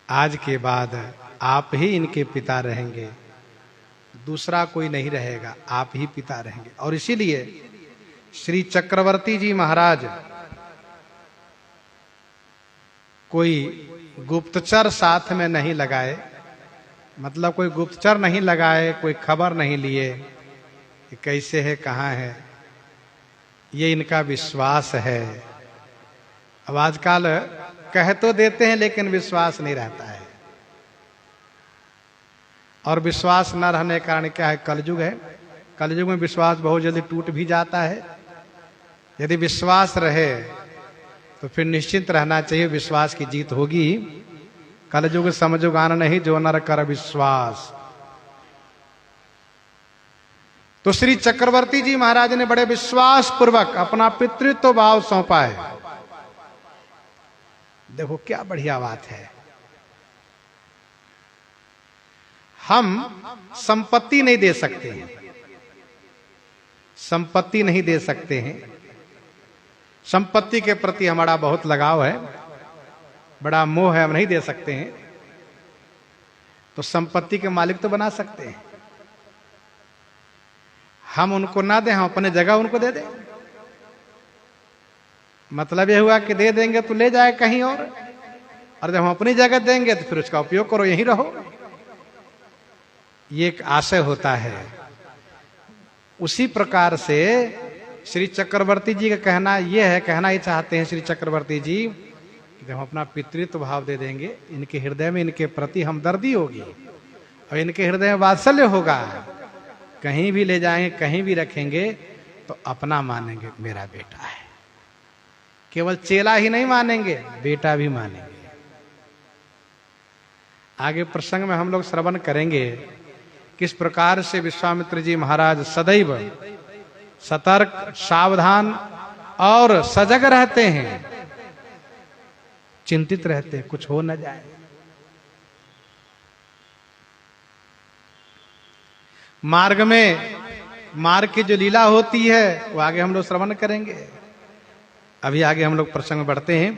आज के बाद आप ही इनके पिता रहेंगे, दूसरा कोई नहीं रहेगा, आप ही पिता रहेंगे। और इसीलिए श्री चक्रवर्ती जी महाराज कोई गुप्तचर साथ में नहीं लगाए, मतलब कोई गुप्तचर नहीं लगाए, कोई खबर नहीं लिए कि कैसे है, कहाँ है। ये इनका विश्वास है। अब आजकल कह तो देते हैं लेकिन विश्वास नहीं रहता है, और विश्वास न रहने के कारण क्या है, कलयुग है। कलयुग में विश्वास बहुत जल्दी टूट भी जाता है। यदि विश्वास रहे तो फिर निश्चिंत रहना चाहिए, विश्वास की जीत होगी। कलयुग समझुग आन नहीं, जो नर कर विश्वास। तो श्री चक्रवर्ती जी महाराज ने बड़े विश्वास पूर्वक अपना पितृत्व भाव सौंपा है। देखो क्या बढ़िया बात है। हम संपत्ति नहीं दे सकते हैं, संपत्ति नहीं दे सकते हैं। संपत्ति के प्रति हमारा बहुत लगाव है, बड़ा मोह है, हम नहीं दे सकते हैं। तो संपत्ति के मालिक तो बना सकते हैं। हम उनको ना दें, हम अपने जगह उनको दे दें। मतलब यह हुआ कि दे देंगे तो ले जाए कहीं और जब हम अपनी जगह देंगे तो फिर उसका उपयोग करो, यहीं रहो। ये एक आशय होता है। उसी प्रकार से श्री चक्रवर्ती जी का कहना यह है, कहना ही चाहते हैं श्री चक्रवर्ती जी, जब हम अपना पितृत्व भाव दे देंगे, इनके हृदय में इनके प्रति हमदर्दी होगी और इनके हृदय में वात्सल्य होगा। कहीं भी ले जाएंगे, कहीं भी रखेंगे तो अपना मानेंगे, मेरा बेटा है। केवल चेला ही नहीं मानेंगे, बेटा भी मानेंगे। आगे प्रसंग में हम लोग श्रवण करेंगे किस प्रकार से विश्वामित्र जी महाराज सदैव सतर्क, सावधान और सजग रहते हैं, चिंतित रहते हैं कुछ हो न जाए। मार्ग में मार्ग की जो लीला होती है वो आगे हम लोग श्रवण करेंगे। अभी आगे हम लोग प्रसंग में बढ़ते हैं।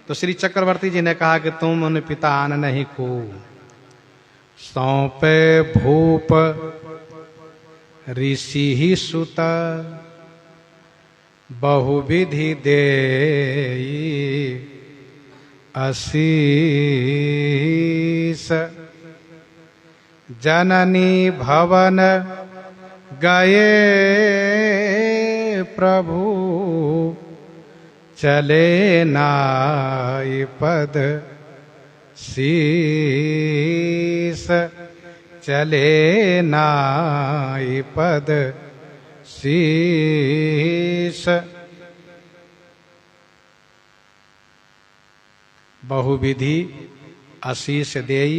तो श्री चक्रवर्ती जी ने कहा कि तुम उन पिता आन नहीं को, सौंपे भूप ऋषि ही सुत, बहुविधि दे आशीष, जननी भवन गए प्रभु, चले नाई पद शीस, चले नाई पद शीस। बहुविधि आशीष देई,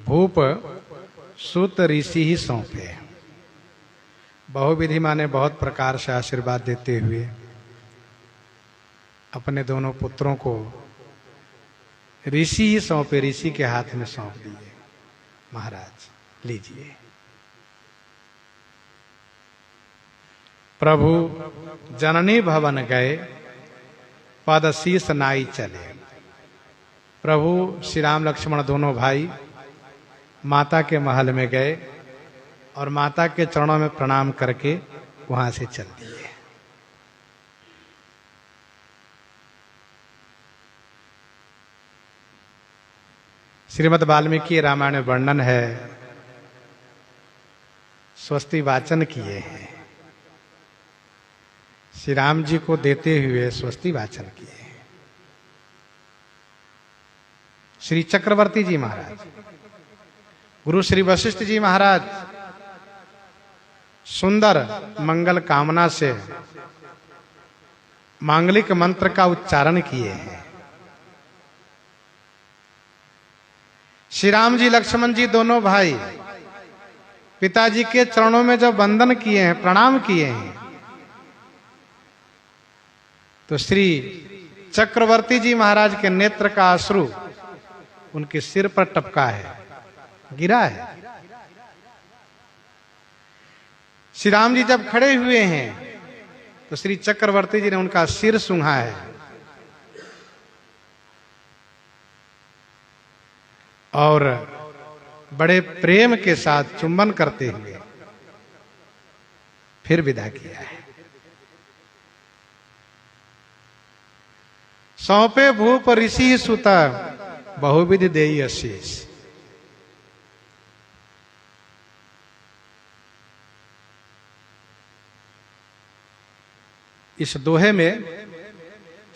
भूप सुत ऋषि ही सौंपे। बहुविधि माने बहुत प्रकार से आशीर्वाद देते हुए अपने दोनों पुत्रों को ऋषि ही सौंपे, ऋषि के हाथ में सौंप दिए। महाराज लीजिए। प्रभु जननी भवन गए, पद शीस नाई चले। प्रभु श्री राम लक्ष्मण दोनों भाई माता के महल में गए और माता के चरणों में प्रणाम करके वहां से चल दिए। श्रीमद् वाल्मीकि रामायण में वर्णन है, स्वस्ति वाचन किए हैं। श्री राम जी को देते हुए स्वस्ति वाचन किए हैं। श्री चक्रवर्ती जी महाराज, गुरु श्री वशिष्ठ जी महाराज सुंदर मंगल कामना से मांगलिक मंत्र का उच्चारण किए हैं। श्री राम जी लक्ष्मण जी दोनों भाई पिताजी के चरणों में जब वंदन किए हैं, प्रणाम किए हैं, तो श्री चक्रवर्ती जी महाराज के नेत्र का अश्रु उनके सिर पर टपका है, गिरा है। श्री राम जी जब खड़े हुए हैं तो श्री चक्रवर्ती जी ने उनका सिर सूंघा है और बड़े प्रेम के साथ चुंबन करते हुए फिर विदा किया है। सौंपे भूप ऋषि सुता बहुविधि देई आशीष। इस दोहे में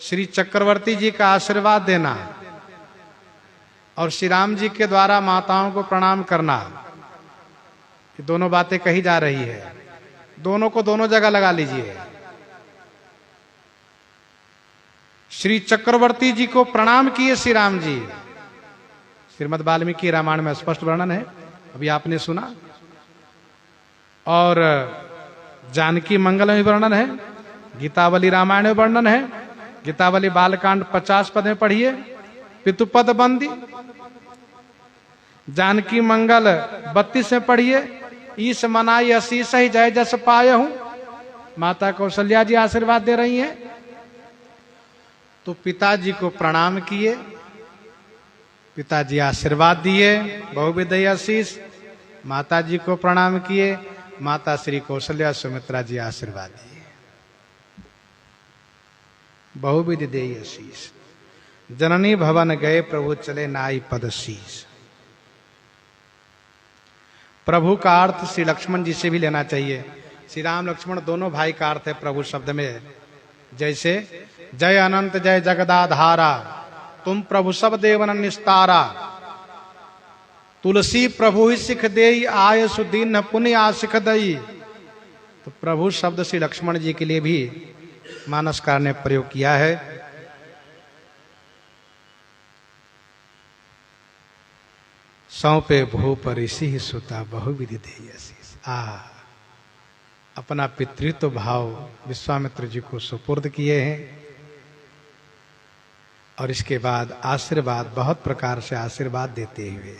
श्री चक्रवर्ती जी का आशीर्वाद देना और श्री राम जी के द्वारा माताओं को प्रणाम करना, ये दोनों बातें कही जा रही है। दोनों को दोनों जगह लगा लीजिए। श्री चक्रवर्ती जी को प्रणाम किए श्री राम जी, श्रीमद् वाल्मीकि रामायण में स्पष्ट वर्णन है, अभी आपने सुना। और जानकी मंगल में वर्णन है, गीतावली रामायण में वर्णन है। गीतावली बालकांड 50 पद में पढ़िए, पितुपद बंदी। जानकी मंगल 32 में पढ़िए, ईश मनाई असीस ही जय जस पाए हूं। माता कौशल्या जी आशीर्वाद दे रही हैं। तो पिताजी को प्रणाम किए, पिताजी आशीर्वाद दिए, बहुविधि आशीष। माता जी को प्रणाम किए, माता श्री कौशल्या सुमित्रा जी आशीर्वाद दिए, बहुविधि देई आशीष। जननी भवन गए प्रभु चले नाई पद शीश। प्रभु का अर्थ श्री लक्ष्मण जी से भी लेना चाहिए। श्री राम लक्ष्मण दोनों भाई का अर्थ है प्रभु शब्द में। जैसे जय अनंत जय जगदाधारा, तुम प्रभु सब देवन निस्तारा। तुलसी प्रभु ही सिख देई, आय सुदीन पुण्य आशिख दई। तो प्रभु शब्द श्री लक्ष्मण जी के लिए भी मानसकार ने प्रयोग किया है। सौंपे भूप ऋषि सुता बहुविधि देई आशीष। अपना पितृत्व भाव विश्वामित्र जी को सुपुर्द किए हैं और इसके बाद आशीर्वाद, बहुत प्रकार से आशीर्वाद देते हुए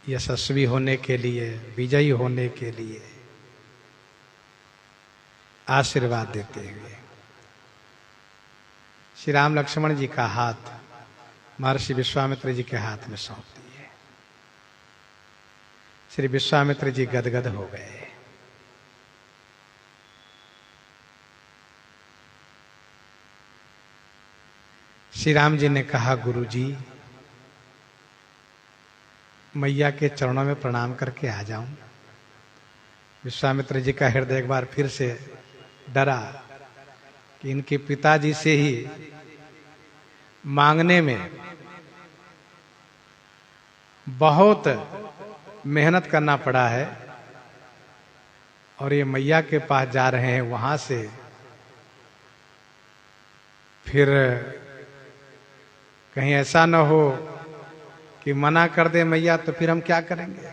यशस्वी होने के लिए, विजयी होने के लिए आशीर्वाद देते हुए श्री राम लक्ष्मण जी का हाथ महर्षि विश्वामित्र जी के हाथ में सौंप दिए। श्री विश्वामित्र जी गदगद हो गए। श्री राम जी ने कहा, गुरु जी मैया के चरणों में प्रणाम करके आ जाऊं। विश्वामित्र जी का हृदय एक बार फिर से डरा कि इनके पिताजी से ही मांगने में बहुत मेहनत करना पड़ा है और ये मैया के पास जा रहे हैं, वहां से फिर कहीं ऐसा न हो कि मना कर दे मैया, तो फिर हम क्या करेंगे।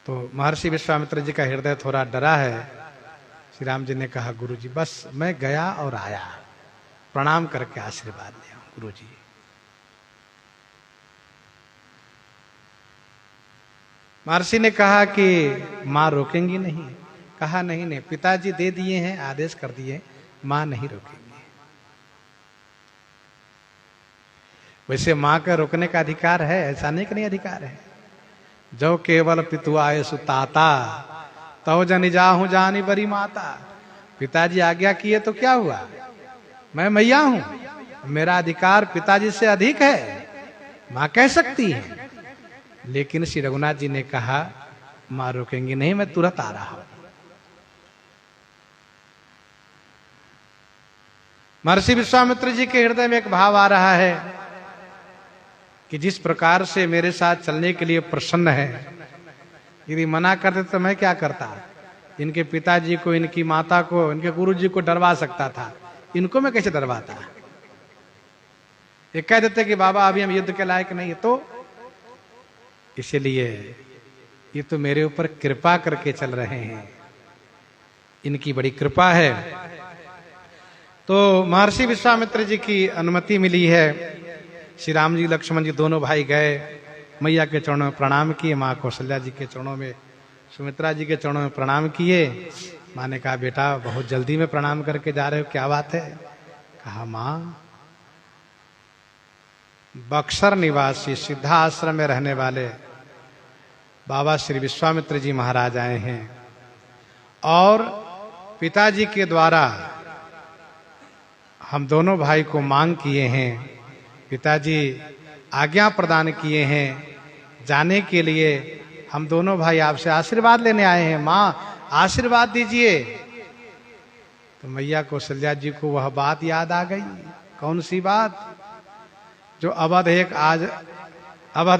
तो महर्षि विश्वामित्र जी का हृदय थोड़ा डरा है। श्री राम जी ने कहा, गुरु जी बस मैं गया और आया, प्रणाम करके आशीर्वाद लिया गुरु जी। महर्षि ने कहा कि मां रोकेंगी नहीं। कहा नहीं नहीं, पिताजी दे दिए हैं, आदेश कर दिए, मां नहीं रोकेंगी। वैसे मां का रोकने का अधिकार है, ऐसा नहीं कि नहीं अधिकार है। जो केवल पितु आए सुताता, तो जन जाहूं जानी बरी माता। पिताजी आज्ञा किए तो क्या हुआ, मैं मैया हूं, मेरा अधिकार पिताजी से अधिक है, मां कह सकती है। लेकिन श्री रघुनाथ जी ने कहा, मां रोकेंगी नहीं, मैं तुरंत आ रहा हूं। महर्षि विश्वामित्र जी के हृदय में एक भाव आ रहा है कि जिस प्रकार से मेरे साथ चलने के लिए प्रसन्न है, यदि मना कर देते तो मैं क्या करता। इनके पिताजी को, इनकी माता को, इनके गुरु जी को डरवा सकता था, इनको मैं कैसे डरवाता। ये कह देते कि बाबा अभी हम युद्ध के लायक नहीं है, तो इसलिए ये तो मेरे ऊपर कृपा करके चल रहे हैं, इनकी बड़ी कृपा है। तो महर्षि विश्वामित्र जी की अनुमति मिली है। श्री राम जी लक्ष्मण जी दोनों भाई गए, मैया के चरणों में प्रणाम किए, माँ कौशल्या जी के चरणों में, सुमित्रा जी के चरणों में प्रणाम किए। माँ ने कहा बेटा बहुत जल्दी में प्रणाम करके जा रहे हो, क्या बात है? कहा माँ, बक्सर निवासी सिद्धाश्रम में रहने वाले बाबा श्री विश्वामित्र जी महाराज आए हैं और पिताजी के द्वारा हम दोनों भाई को मांग किए हैं। पिताजी आज्ञा प्रदान किए हैं जाने के लिए। हम दोनों भाई आपसे आशीर्वाद लेने आए हैं, माँ आशीर्वाद दीजिए। तो मैया कौशल्या जी को वह बात याद आ गई। कौन सी बात? जो अवध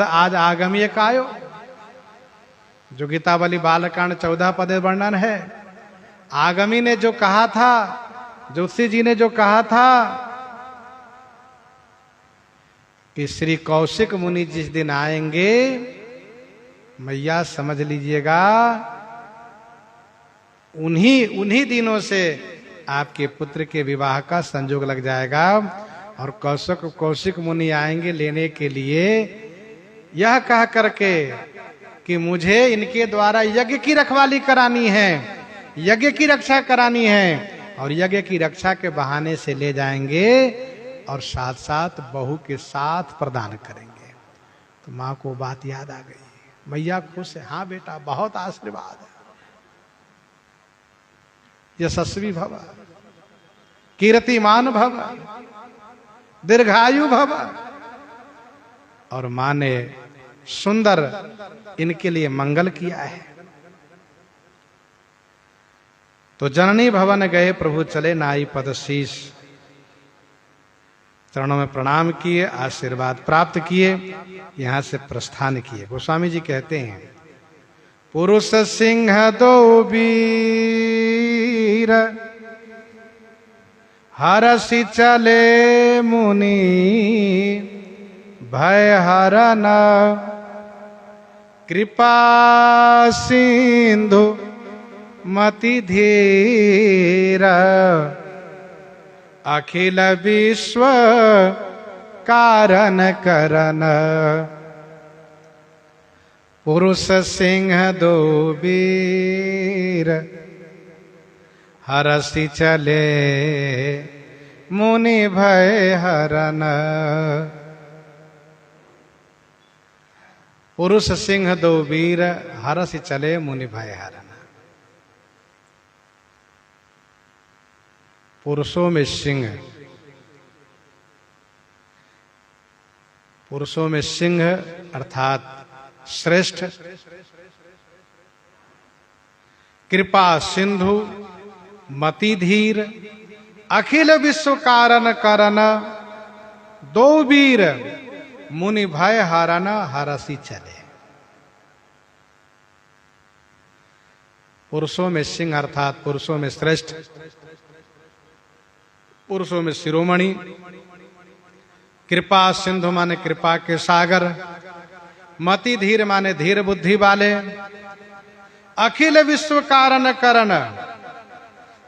आज आगमी कायो, जो गीतावली बालकांड 14 पद वर्णन है। आगमी ने जो कहा था, ज्योतिषी जी ने जो कहा था कि श्री कौशिक मुनि जिस दिन आएंगे, मैया समझ लीजिएगा उन्हीं दिनों से आपके पुत्र के विवाह का संजोग लग जाएगा। और कौशिक मुनि आएंगे लेने के लिए, यह कह करके कि मुझे इनके द्वारा यज्ञ की रखवाली करानी है, यज्ञ की रक्षा करानी है, और यज्ञ की रक्षा के बहाने से ले जाएंगे और साथ साथ बहू के साथ प्रदान करेंगे। तो माँ को बात याद आ गई। मैया खुश है, हाँ बेटा बहुत आशीर्वाद है, यशस्वी भव, कीर्तिमान भव, दीर्घायु भव। और माँ ने सुंदर इनके लिए मंगल किया है। तो जननी भवन गए प्रभु चले नाई पद शीश, चरणों में प्रणाम किए, आशीर्वाद प्राप्त किए, यहां से प्रस्थान किए। गोस्वामी जी कहते हैं, पुरुष सिंह दो वीर हरसि चले मुनि भय हरन, कृपा सिंधु मति धीर, अखिल विश्व कारण करन। पुरुष सिंह दो वीर हरसि चले मुनि भय हरन। पुरुष सिंह दो वीर हरसि चले मुनि भय हरन। पुरुषों में सिंह, पुरुषों में सिंह अर्थात श्रेष्ठ, कृपा सिंधु मति धीर, अखिल विश्व कारण करन, दो वीर मुनि भय हरन हरसि चले। पुरुषों में सिंह अर्थात पुरुषों में श्रेष्ठ, पुरुषों में शिरोमणि, कृपा सिंधु माने कृपा के सागर, मति धीर माने धीर बुद्धि वाले, अखिल विश्व कारण करण,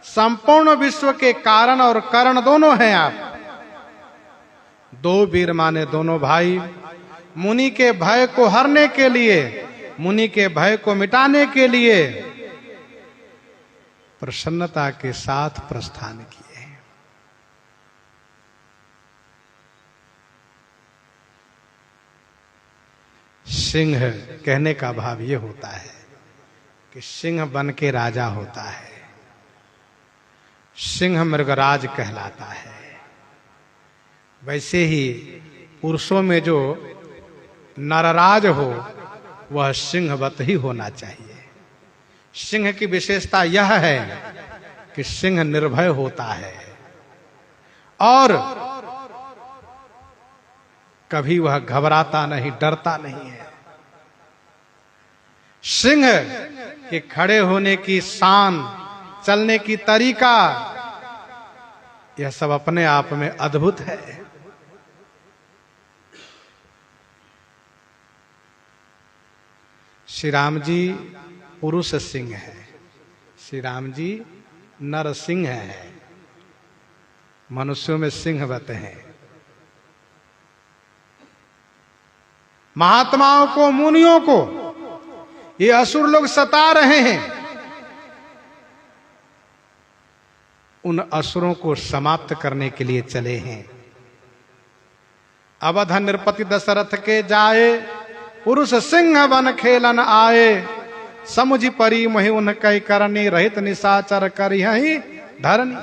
संपूर्ण विश्व के कारण और करण दोनों हैं आप। दो वीर माने दोनों भाई, मुनि के भय को हरने के लिए, मुनि के भय को मिटाने के लिए प्रसन्नता के साथ प्रस्थान किए। सिंह कहने का भाव ये होता है कि सिंह बन के राजा होता है, सिंह मृगराज कहलाता है। वैसे ही पुरुषों में जो नरराज हो वह सिंहवत ही होना चाहिए। सिंह की विशेषता यह है कि सिंह निर्भय होता है और कभी वह घबराता नहीं, डरता नहीं है। सिंह के खड़े होने की शान, चलने की तरीका, यह सब अपने आप में अद्भुत है। श्री राम जी पुरुष सिंह है, श्री राम जी नर सिंह है। मनुष्यों में सिंहवत हैं। महात्माओं को, मुनियों को ये असुर लोग सता रहे हैं। उन असुरों को समाप्त करने के लिए चले हैं। अवध नृपति दशरथ के जाए, पुरुष सिंह बन खेलन आए। समुझ परी मही उन कई करनी, रहित निशाचर कर यही धरनी।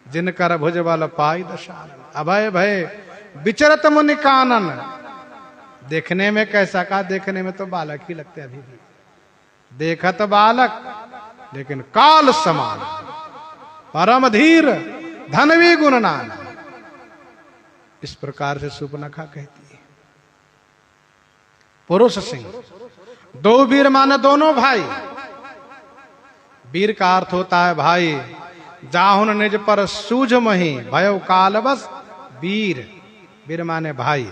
जिनकर भुजबल पाई दशानन, अभय भय विचरत मुनि कानन। देखने में कैसा का, देखने में तो बालक ही लगते अभी भी, देखत बालक लेकिन काल समान। परम धीर धनवी गुणनान, इस प्रकार से सुपनखा कहती है। पुरुष सिंह, दो वीर माने दोनों भाई। वीर का अर्थ होता है भाई। जाहुन निज पर सूझ मही, भयो काल बस वीर। वीर माने भाई।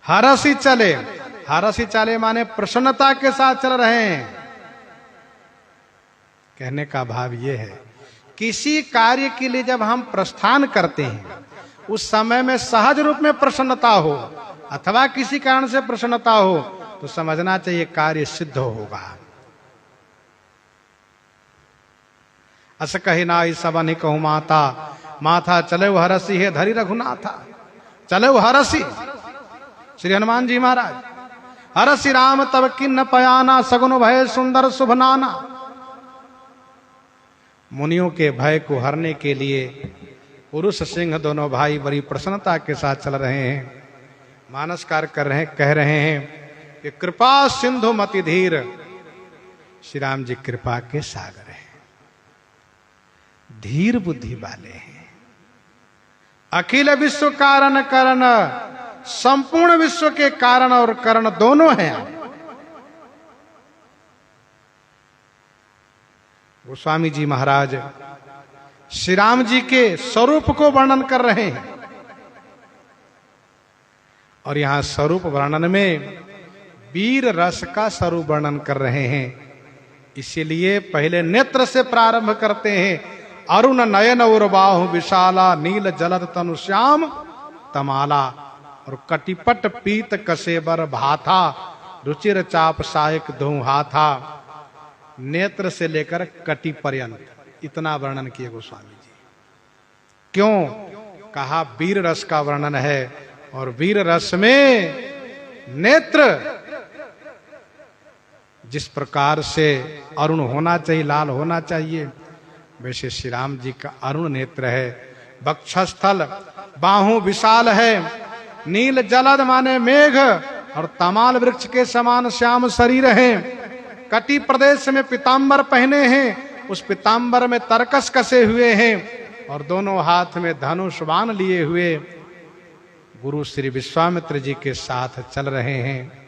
हरसी चले, हरसी चले माने प्रसन्नता के साथ चल रहे हैं। कहने का भाव यह है, किसी कार्य के लिए जब हम प्रस्थान करते हैं, उस समय में सहज रूप में प्रसन्नता हो अथवा किसी कारण से प्रसन्नता हो, तो समझना चाहिए कार्य सिद्ध होगा। अस कही नाई सबनि कहु माता, माथा चले हरसी है धरी रघुनाथा। चले हरसी श्री हनुमान जी महाराज। हरसी राम तब किन्न पयाना, सगुन भय सुंदर शुभ नाना। मुनियों के भय को हरने के लिए पुरुष सिंह दोनों भाई बड़ी प्रसन्नता के साथ चल रहे हैं। मानसकार कर रहे हैं, कह रहे हैं कि कृपा सिंधु मति धीर। श्री राम जी कृपा के सागर हैं, धीर बुद्धि वाले हैं। अखिल विश्व कारण करण, संपूर्ण विश्व के कारण और करण दोनों हैं। गोस्वामी जी महाराज श्री राम जी के स्वरूप को वर्णन कर रहे हैं, और यहां स्वरूप वर्णन में वीर रस का स्वरूप वर्णन कर रहे हैं। इसीलिए पहले नेत्र से प्रारंभ करते हैं। अरुण नयन और बाहु विशाला, नील जलद तनु श्याम तमाला। और कटिपट पीत कसेबर भाथा, रुचिर चाप सायक धूं हाथा। नेत्र से लेकर कटि पर्यंत इतना वर्णन किए गोस्वामी जी। क्यों कहा? वीर रस का वर्णन है, और वीर रस में नेत्र जिस प्रकार से अरुण होना चाहिए, लाल होना चाहिए, वैसे श्री राम जी का अरुण नेत्र है। वक्षस्थल बाहु विशाल है, नील जलद माने मेघ, और तमाल वृक्ष के समान श्याम शरीर है। कटि प्रदेश में पीतांबर पहने हैं, उस पीतांबर में तरकस कसे हुए हैं, और दोनों हाथ में धनुष बाण लिए हुए गुरु श्री विश्वामित्र जी के साथ चल रहे हैं।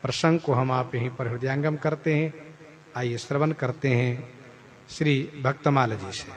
प्रसंग को हम आप यहीं पर हृदयंगम करते हैं। आइए श्रवण करते हैं श्री भक्तमाल जी से।